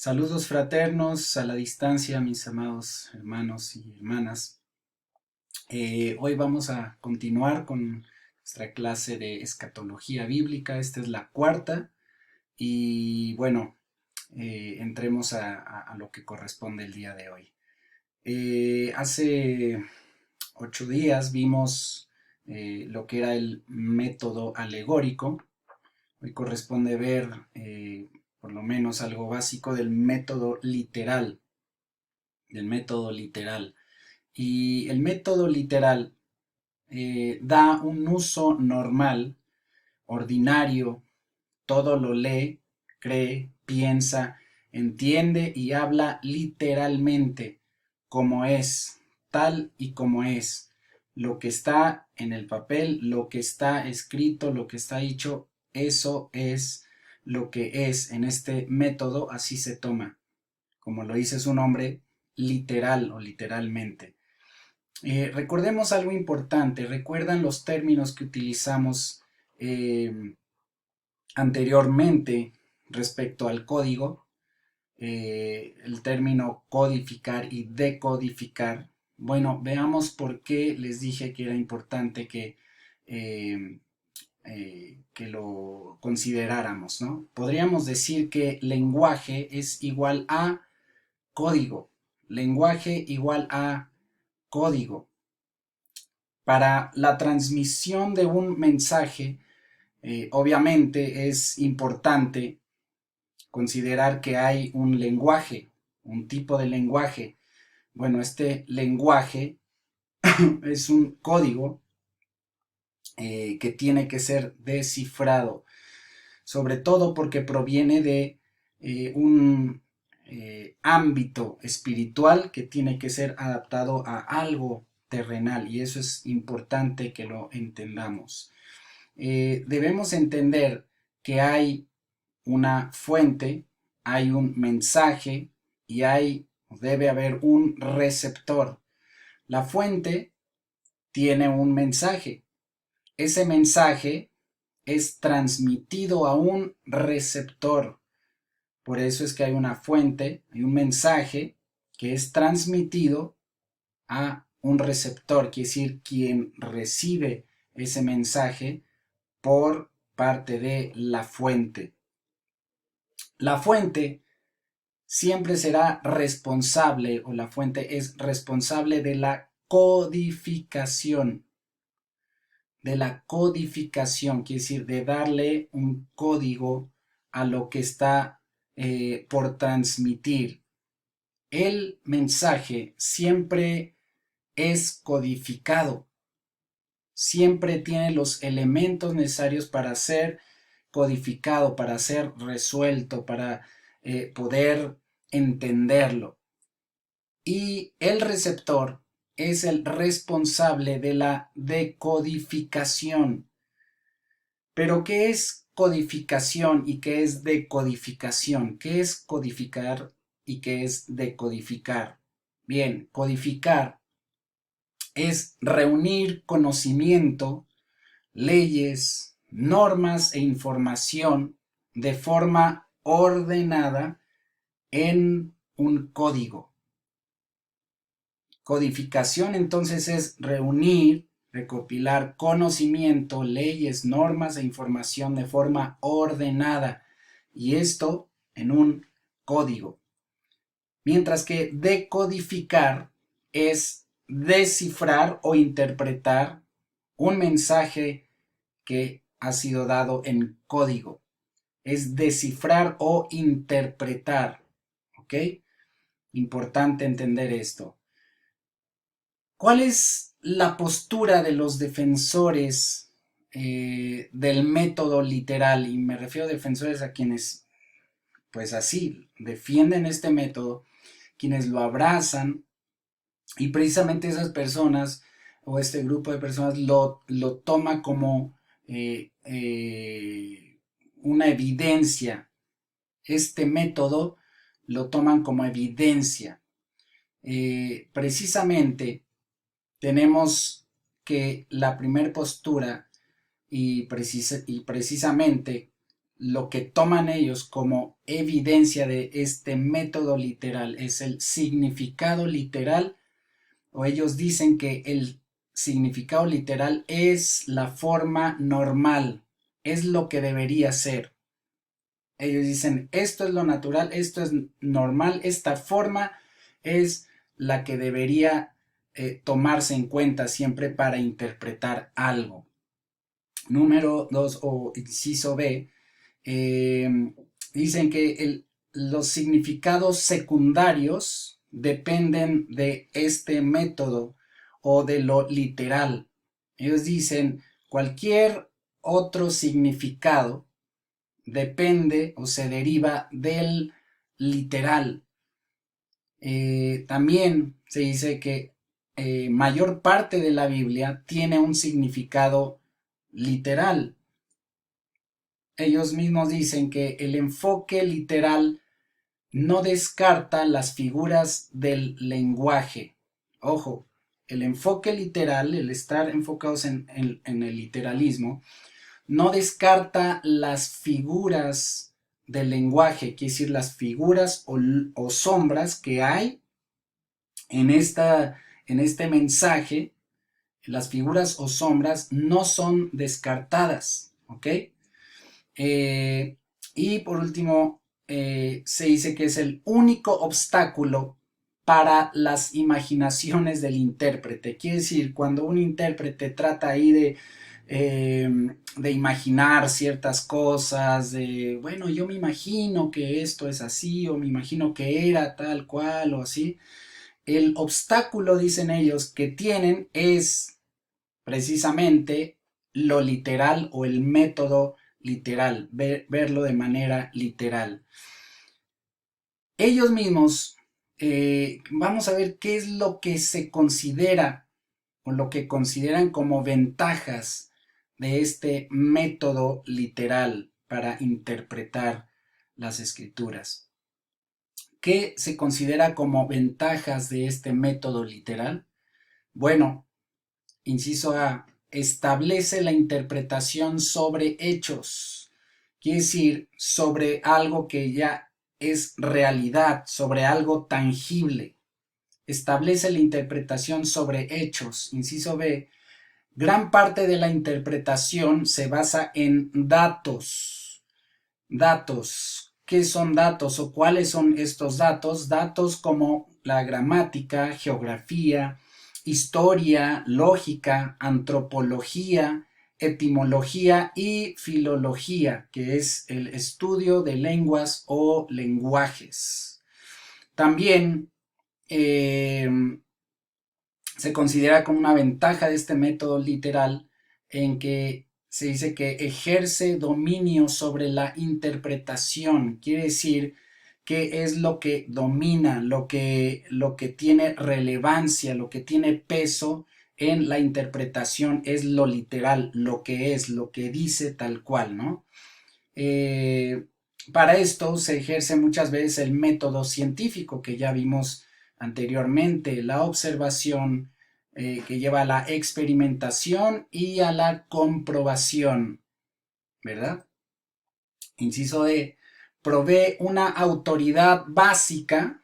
Saludos fraternos a la distancia, mis amados hermanos y hermanas. Hoy vamos a continuar con nuestra clase de escatología bíblica. Esta es la cuarta y bueno, entremos a lo que corresponde el día de hoy. Hace 8 días vimos lo que era el método alegórico. Hoy corresponde ver por lo menos algo básico del método literal. Y el método literal da un uso normal, ordinario, todo lo lee, cree, piensa, entiende y habla literalmente, como es, tal y como es. Lo que está en el papel, lo que está escrito, lo que está dicho, eso es lo que es. En este método así se toma, como lo dice su nombre, literal o literalmente. Recordemos algo importante. ¿Recuerdan los términos que utilizamos anteriormente respecto al código? El término codificar y decodificar. Bueno, veamos por qué les dije que era importante eh, que lo consideráramos, ¿no? Podríamos decir que lenguaje es igual a código. Lenguaje igual a código. Para la transmisión de un mensaje, obviamente es importante considerar que hay un lenguaje, un tipo de lenguaje. Bueno, este lenguaje es un código que tiene que ser descifrado, sobre todo porque proviene de un ámbito espiritual que tiene que ser adaptado a algo terrenal, y eso es importante que lo entendamos. Debemos entender que hay una fuente, hay un mensaje y debe haber un receptor. La fuente tiene un mensaje. Ese mensaje es transmitido a un receptor. Por eso es que hay una fuente, hay un mensaje que es transmitido a un receptor, quiere decir quien recibe ese mensaje por parte de la fuente. La fuente siempre será responsable, o la fuente es responsable de la codificación, quiere decir de darle un código a lo que está por transmitir. El mensaje siempre es codificado, siempre tiene los elementos necesarios para ser codificado, para ser resuelto, para poder entenderlo. Y el receptor es el responsable de la decodificación. Pero ¿qué es codificación y qué es decodificación? ¿Qué es codificar y qué es decodificar? Bien, codificar es reunir conocimiento, leyes, normas e información de forma ordenada en un código. Codificación entonces es reunir, recopilar conocimiento, leyes, normas e información de forma ordenada, y esto en un código. Mientras que decodificar es descifrar o interpretar un mensaje que ha sido dado en código. Es descifrar o interpretar. ¿Ok? Importante entender esto. ¿Cuál es la postura de los defensores del método literal? Y me refiero a defensores a quienes, pues así, defienden este método, quienes lo abrazan, y precisamente esas personas o este grupo de personas lo toma como una evidencia. Este método lo toman como evidencia. Precisamente tenemos que la primer postura y precisamente lo que toman ellos como evidencia de este método literal es el significado literal, o ellos dicen que el significado literal es la forma normal, es lo que debería ser. Ellos dicen, esto es lo natural, esto es normal, esta forma es la que debería tomarse en cuenta siempre para interpretar algo. Número 2 o inciso B, dicen que los significados secundarios dependen de este método o de lo literal. Ellos dicen cualquier otro significado depende o se deriva del literal. También se dice que mayor parte de la Biblia tiene un significado literal. Ellos mismos dicen que el enfoque literal no descarta las figuras del lenguaje. Ojo, el enfoque literal, el estar enfocados en el literalismo, no descarta las figuras del lenguaje, quiere decir las figuras o sombras que hay en este mensaje. Las figuras o sombras no son descartadas, ¿ok? Y por último, se dice que es el único obstáculo para las imaginaciones del intérprete. Quiere decir, cuando un intérprete trata ahí de imaginar ciertas cosas, bueno, yo me imagino que esto es así, o me imagino que era tal cual, o así. El obstáculo, dicen ellos, que tienen es precisamente lo literal o el método literal, verlo de manera literal. Ellos mismos, vamos a ver qué es lo que se considera o lo que consideran como ventajas de este método literal para interpretar las escrituras. ¿Qué se considera como ventajas de este método literal? Bueno, inciso A, establece la interpretación sobre hechos, quiere decir, sobre algo que ya es realidad, sobre algo tangible. Establece la interpretación sobre hechos. Inciso B, gran parte de la interpretación se basa en datos. Datos. ¿Qué son datos o cuáles son estos datos? Datos como la gramática, geografía, historia, lógica, antropología, etimología y filología, que es el estudio de lenguas o lenguajes. También se considera como una ventaja de este método literal en que se dice que ejerce dominio sobre la interpretación, quiere decir que es lo que domina, lo que tiene relevancia, lo que tiene peso en la interpretación es lo literal, lo que es, lo que dice tal cual, ¿no? Para esto se ejerce muchas veces el método científico que ya vimos anteriormente, la observación que lleva a la experimentación y a la comprobación, ¿verdad? Inciso D, provee una autoridad básica,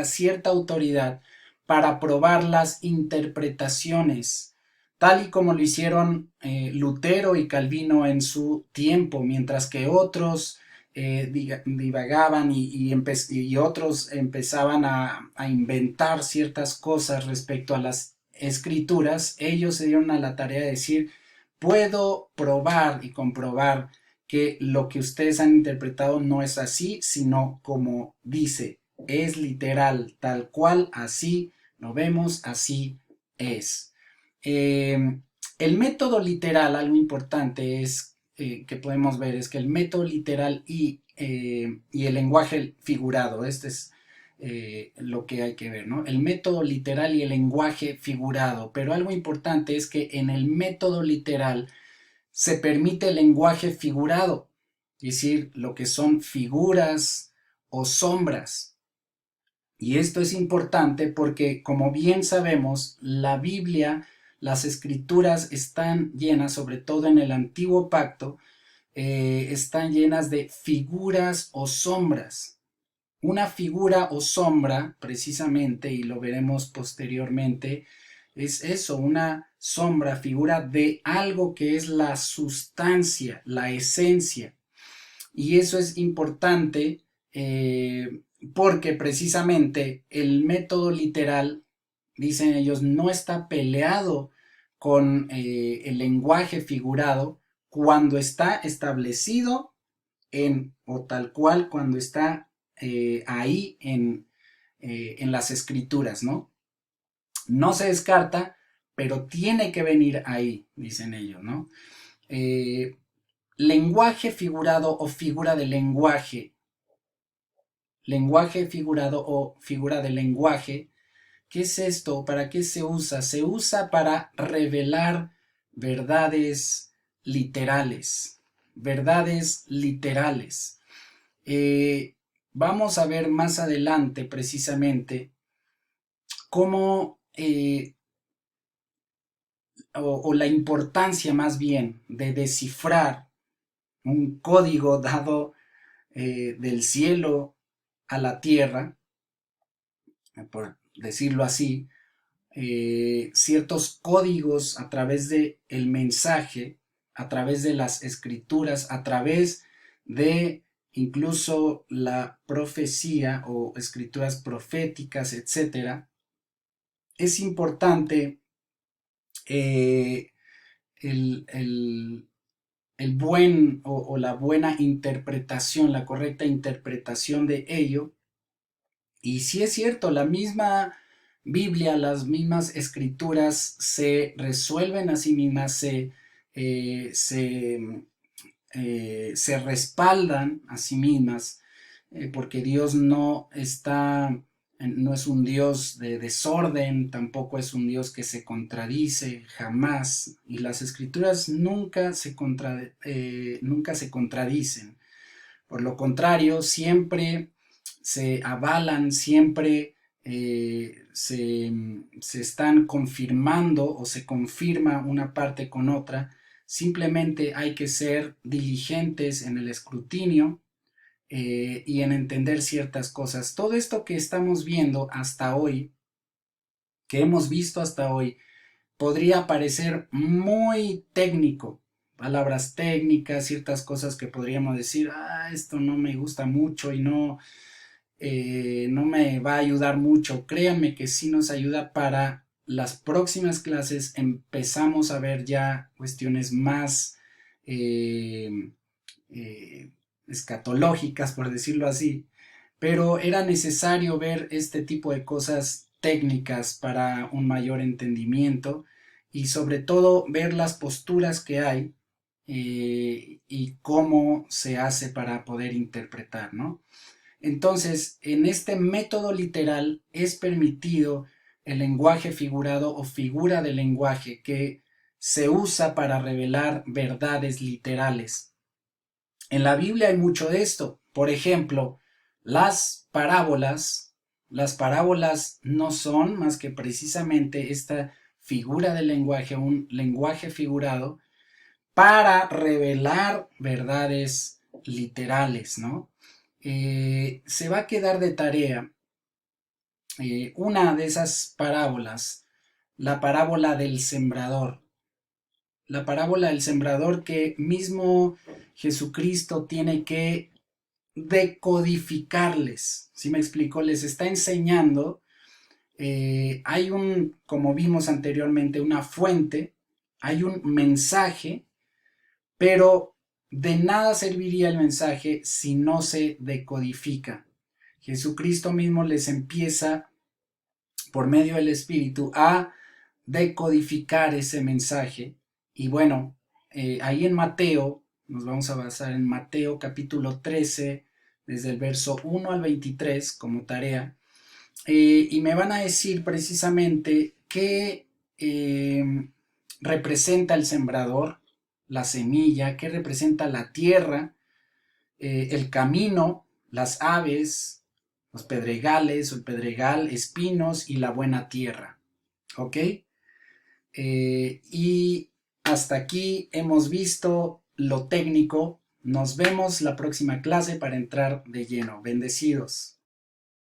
cierta autoridad para probar las interpretaciones, tal y como lo hicieron Lutero y Calvino en su tiempo, mientras que otros divagaban y otros empezaban a inventar ciertas cosas respecto a las escrituras. Ellos se dieron a la tarea de decir, puedo probar y comprobar que lo que ustedes han interpretado no es así, sino como dice, es literal, tal cual, así lo vemos, así es. El método literal, algo importante es que podemos ver, es que el método literal y el lenguaje figurado, este es lo que hay que ver, ¿no? El método literal y el lenguaje figurado, pero algo importante es que en el método literal se permite el lenguaje figurado, es decir, lo que son figuras o sombras. Y esto es importante porque, como bien sabemos, la Biblia, las escrituras están llenas, sobre todo en el Antiguo Pacto, están llenas de figuras o sombras. Una figura o sombra, precisamente, y lo veremos posteriormente, es eso, una sombra, figura de algo que es la sustancia, la esencia. Y eso es importante porque precisamente el método literal, dicen ellos, no está peleado con el lenguaje figurado cuando está establecido o tal cual cuando está ahí en las escrituras, ¿no? No se descarta, pero tiene que venir ahí, dicen ellos, ¿no? Eh, lenguaje figurado o figura de lenguaje, lenguaje figurado o figura de lenguaje. ¿Qué es esto? ¿Para qué se usa? Se usa para revelar verdades literales, verdades literales. Vamos a ver más adelante precisamente cómo o la importancia más bien de descifrar un código dado del cielo a la tierra, por decirlo así, ciertos códigos a través de el mensaje, a través de las escrituras, a través de incluso la profecía o escrituras proféticas, etcétera. Es importante eh, el, el, el buen o la buena interpretación, la correcta interpretación de ello. Y sí es cierto, la misma Biblia, las mismas escrituras se resuelven a sí mismas, eh, se, se respaldan a sí mismas, porque Dios no está, no es un Dios de desorden, tampoco es un Dios que se contradice, jamás. Y las escrituras nunca se contradicen. Por lo contrario, siempre se avalan, siempre se están confirmando o se confirma una parte con otra. Simplemente hay que ser diligentes en el escrutinio y en entender ciertas cosas. Todo esto que estamos viendo hasta hoy, que hemos visto hasta hoy, podría parecer muy técnico, palabras técnicas, ciertas cosas que podríamos decir, esto no me gusta mucho y no me va a ayudar mucho. Créanme que sí nos ayuda para las próximas clases. Empezamos a ver ya cuestiones más eh, eh, escatológicas, por decirlo así, pero era necesario ver este tipo de cosas técnicas para un mayor entendimiento y sobre todo ver las posturas que hay y cómo se hace para poder interpretar, ¿no? Entonces, en este método literal es permitido el lenguaje figurado o figura de lenguaje que se usa para revelar verdades literales. En la Biblia hay mucho de esto. Por ejemplo, las parábolas no son más que precisamente esta figura del lenguaje, un lenguaje figurado para revelar verdades literales, ¿no? Se va a quedar de tarea una de esas parábolas, la parábola del sembrador. La parábola del sembrador que mismo Jesucristo tiene que decodificarles. ¿Sí me explico? Les está enseñando. Hay como vimos anteriormente, una fuente, hay un mensaje, pero de nada serviría el mensaje si no se decodifica. Jesucristo mismo les empieza, por medio del Espíritu, a decodificar ese mensaje. Y bueno, ahí en Mateo, nos vamos a basar en Mateo capítulo 13, desde el verso 1 al 23 como tarea. Y me van a decir precisamente qué representa el sembrador, la semilla, qué representa la tierra, el camino, las aves, los pedregales o el pedregal, espinos y la buena tierra. ¿Ok? Y hasta aquí hemos visto lo técnico, Nos vemos la próxima clase para entrar de lleno. Bendecidos.